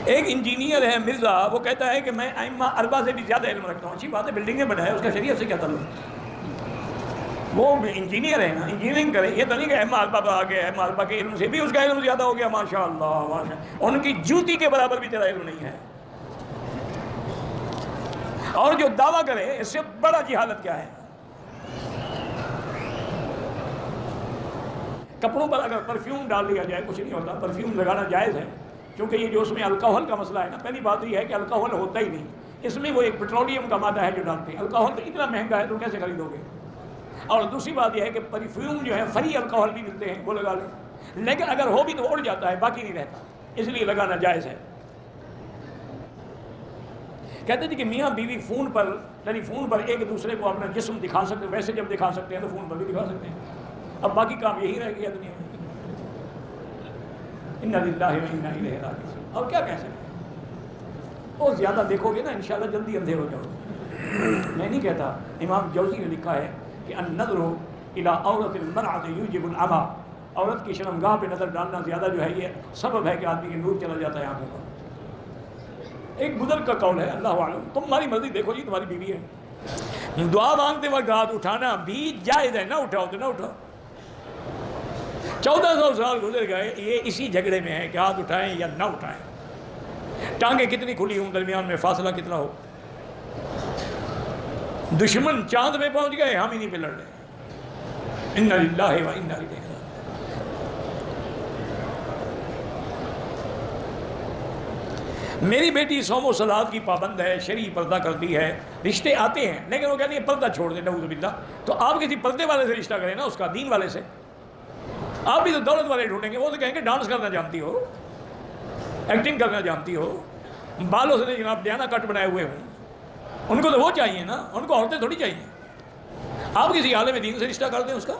ایک انجینئر ہے مرزا، وہ کہتا ہے کہ میں ائمہ اربعہ سے بھی زیادہ علم رکھتا ہوں. اچھی بات ہے، بلڈنگیں بنائے، اس کا شریعت سے کیا تعلق؟ وہ انجینئر ہے نا، انجینئرنگ کرے. یہ تو نہیں کہ ائمہ اربعہ پر آ گیا، ائمہ اربعہ کے علم سے بھی اس کا علم زیادہ ہو گیا، ماشاء اللہ ماشاء اللہ، ان کی جوتی کے برابر بھی تیرا علم نہیں ہے. اور جو دعویٰ کرے اس سے بڑا جہالت کیا ہے؟ کپڑوں پر اگر پرفیوم ڈال دیا جائے کچھ نہیں ہوتا، پرفیوم لگانا جائز ہے، کیونکہ یہ جو اس میں الکوہل کا مسئلہ ہے نا، پہلی بات یہ ہے کہ الکوہل ہوتا ہی نہیں، اس میں وہ ایک پیٹرولیم کا مادہ ہے جو ڈالتے ہیں. الکوہل تو اتنا مہنگا ہے تو کیسے خریدو گے؟ اور دوسری بات یہ ہے کہ پرفیوم جو ہے فری الکوہل بھی ملتے ہیں، وہ لگا لیں، لیکن اگر ہو بھی تو اڑ جاتا ہے، باقی نہیں رہتا، اس لیے لگانا جائز ہے. کہتے تھے کہ میاں بیوی فون پر یعنی فون پر ایک دوسرے کو اپنا جسم دکھا سکتے، ویسے جب دکھا سکتے ہیں تو فون پر بھی دکھا سکتے ہیں. اب باقی کام یہی رہ گیا دنیا میں. انا للہ و انا الیہ راجعون. اور کیا کہہ سکتے ہیں؟ اور زیادہ دیکھو گے نا انشاءاللہ جلدی اندھے ہو جاؤ. میں نہیں کہتا، امام جوزی نے لکھا ہے کہ النظر الی عورت المرأة یوجب العمی، عورت کی شرمگاہ پہ نظر ڈالنا زیادہ جو ہے یہ سبب ہے کہ آدمی کی نور چلا جاتا ہے آنکھوں کا. ایک بزرگ کا قول ہے، اللہ عالم، تمہاری مرضی، دیکھو جی تمہاری بیوی ہے، دعا مانگتے وقت ہاتھ اٹھانا بھی جائز ہے، نہ اٹھاؤ تو نہ اٹھاؤ. 1400 سال گزر گئے، یہ اسی جھگڑے میں ہے کہ ہاتھ اٹھائیں یا نہ اٹھائیں. ٹانگیں کتنی کھلی ہوں، درمیان میں فاصلہ کتنا ہو. دشمن چاند میں پہنچ گئے، ہم ہی نہیں پہ لڑ رہے. انا للہ و انا الیہ راجعون. میری بیٹی صوم و صلات کی پابند ہے، شرعی پردہ کرتی ہے، رشتے آتے ہیں لیکن وہ کہتی ہے پردہ چھوڑ دے، نعوذ باللہ. تو آپ کسی پردے والے سے رشتہ کریں نا، اس کا دین والے سے. آپ بھی تو دولت والے ڈھونڈیں گے، وہ تو کہیں گے ڈانس کرنا جانتی ہو، ایکٹنگ کرنا جانتی ہو، بالوں سے جناب ڈیانا کٹ بنائے ہوئے ہوں. ان کو تو وہ چاہیے نا، ان کو عورتیں تھوڑی چاہیے. آپ کسی عالم دین سے رشتہ کر دیں اس کا.